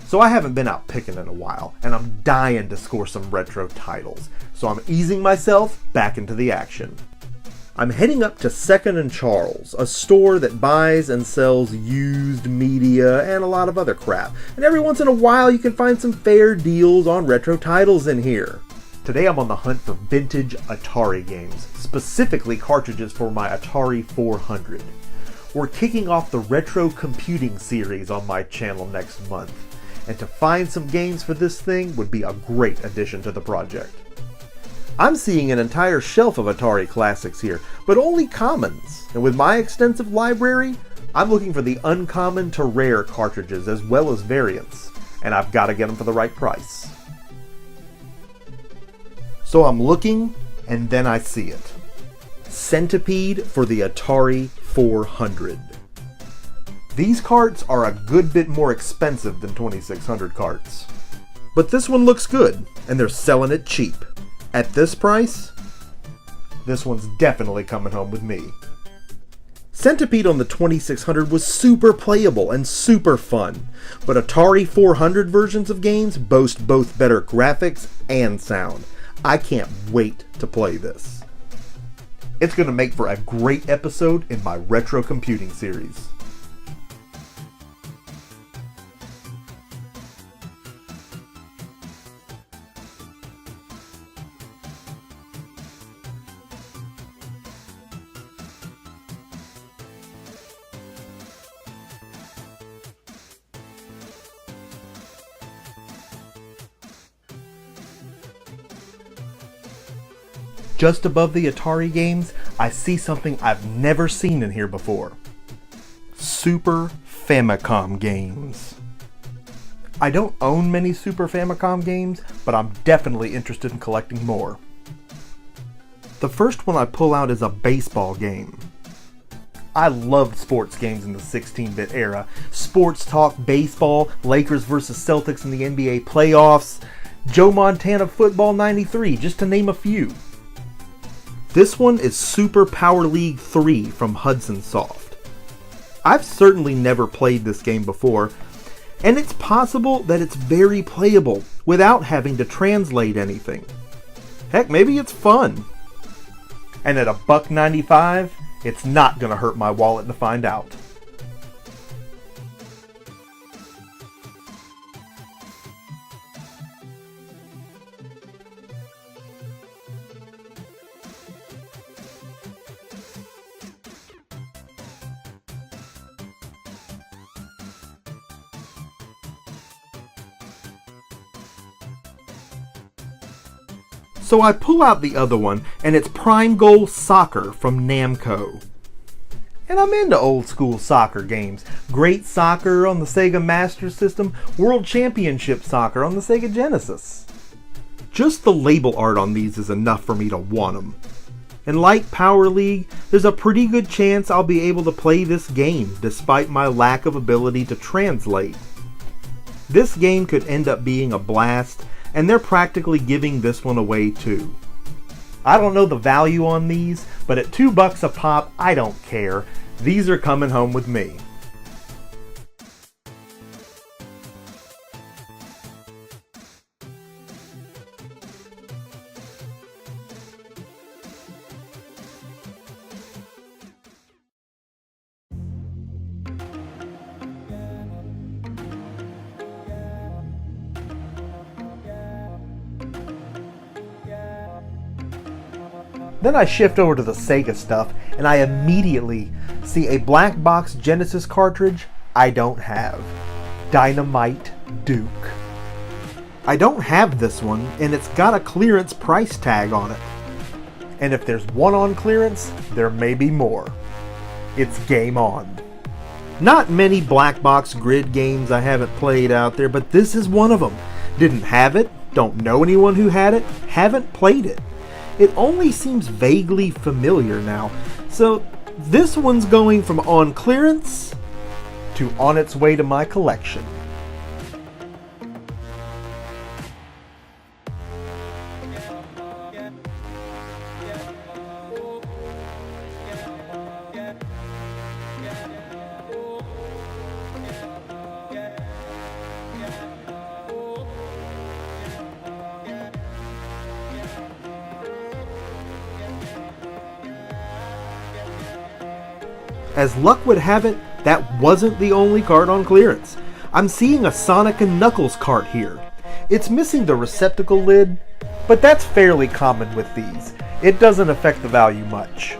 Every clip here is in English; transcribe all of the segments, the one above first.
So I haven't been out picking in a while, and I'm dying to score some retro titles, so I'm easing myself back into the action. I'm heading up to Second and Charles, a store that buys and sells used media and a lot of other crap, and every once in a while you can find some fair deals on retro titles in here. Today I'm on the hunt for vintage Atari games, specifically cartridges for my Atari 400. We're kicking off the Retro Computing series on my channel next month, and to find some games for this thing would be a great addition to the project. I'm seeing an entire shelf of Atari classics here, but only commons, and with my extensive library, I'm looking for the uncommon to rare cartridges as well as variants, and I've got to get them for the right price. So I'm looking, and then I see it. Centipede for the Atari 400. These carts are a good bit more expensive than 2600 carts. But this one looks good, and they're selling it cheap. At this price, this one's definitely coming home with me. Centipede on the 2600 was super playable and super fun, but Atari 400 versions of games boast both better graphics and sound. I can't wait to play this. It's going to make for a great episode in my Retro Computing series. Just above the Atari games, I see something I've never seen in here before. Super Famicom games. I don't own many Super Famicom games, but I'm definitely interested in collecting more. The first one I pull out is a baseball game. I loved sports games in the 16-bit era. Sports talk baseball, Lakers vs. Celtics in the NBA playoffs, Joe Montana Football 93, just to name a few. This one is Super Power League 3 from Hudson Soft. I've certainly never played this game before, and it's possible that it's very playable without having to translate anything. Heck, maybe it's fun. And at $1.95, it's not gonna hurt my wallet to find out. So I pull out the other one, and it's Prime Goal Soccer from Namco. And I'm into old school soccer games. Great Soccer on the Sega Master System, World Championship Soccer on the Sega Genesis. Just the label art on these is enough for me to want them. And like Power League, there's a pretty good chance I'll be able to play this game despite my lack of ability to translate. This game could end up being a blast, and they're practically giving this one away too. I don't know the value on these, but at $2 a pop, I don't care. These are coming home with me. Then I shift over to the Sega stuff, and I immediately see a black box Genesis cartridge I don't have. Dynamite Duke. I don't have this one, and it's got a clearance price tag on it. And if there's one on clearance, there may be more. It's game on. Not many black box grid games I haven't played out there, but this is one of them. Didn't have it, don't know anyone who had it, haven't played it. It only seems vaguely familiar now, so this one's going from on clearance to on its way to my collection. As luck would have it, that wasn't the only cart on clearance. I'm seeing a Sonic and Knuckles cart here. It's missing the receptacle lid, but that's fairly common with these. It doesn't affect the value much.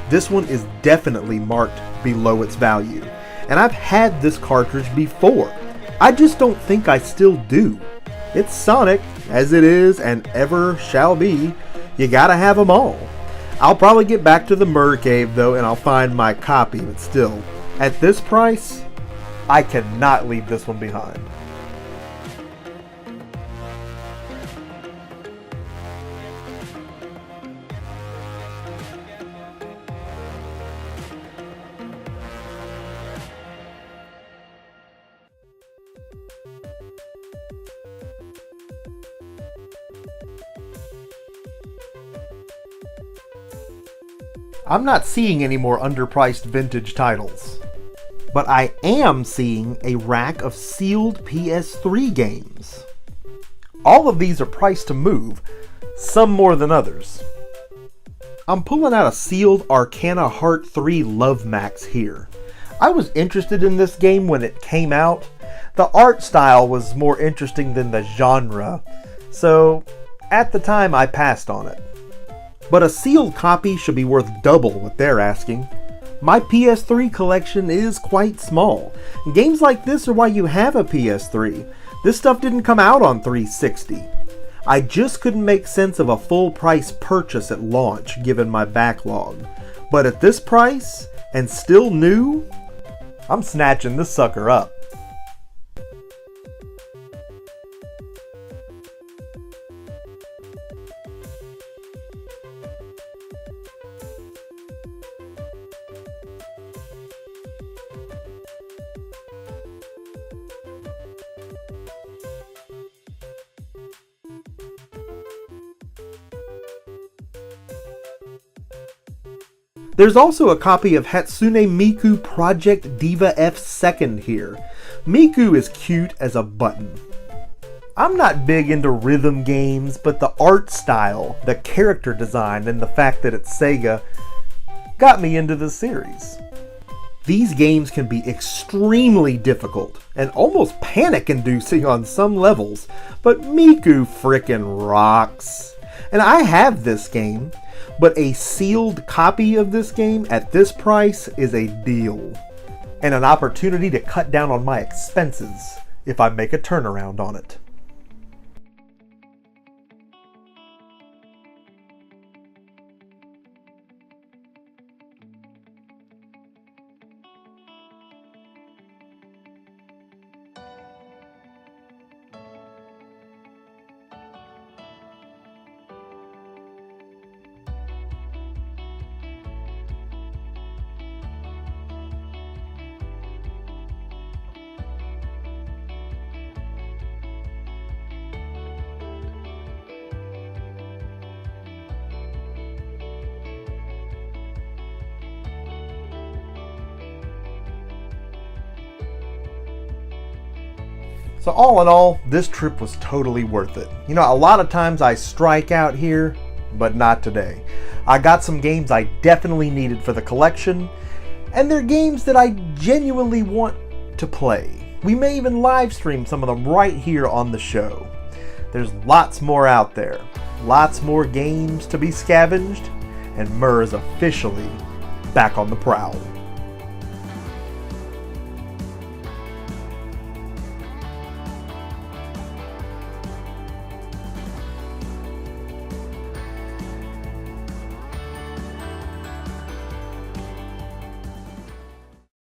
This one is definitely marked below its value, and I've had this cartridge before. I just don't think I still do. It's Sonic, as it is and ever shall be. You gotta have them all. I'll probably get back to the Mur Cave though, and I'll find my copy, but still, at this price, I cannot leave this one behind. I'm not seeing any more underpriced vintage titles, but I am seeing a rack of sealed PS3 games. All of these are priced to move, some more than others. I'm pulling out a sealed Arcana Heart 3 Love Max here. I was interested in this game when it came out. The art style was more interesting than the genre, so at the time I passed on it. But a sealed copy should be worth double what they're asking. My PS3 collection is quite small. Games like this are why you have a PS3. This stuff didn't come out on 360. I just couldn't make sense of a full price purchase at launch given my backlog. But at this price, and still new, I'm snatching this sucker up. There's also a copy of Hatsune Miku Project Diva F2nd here. Miku is cute as a button. I'm not big into rhythm games, but the art style, the character design, and the fact that it's Sega got me into this series. These games can be extremely difficult and almost panic-inducing on some levels, but Miku frickin' rocks. And I have this game, but a sealed copy of this game at this price is a deal. And an opportunity to cut down on my expenses if I make a turnaround on it. So all in all, this trip was totally worth it. You know, a lot of times I strike out here, but not today. I got some games I definitely needed for the collection, and they're games that I genuinely want to play. We may even live stream some of them right here on the show. There's lots more out there, lots more games to be scavenged, and Mur is officially back on the prowl.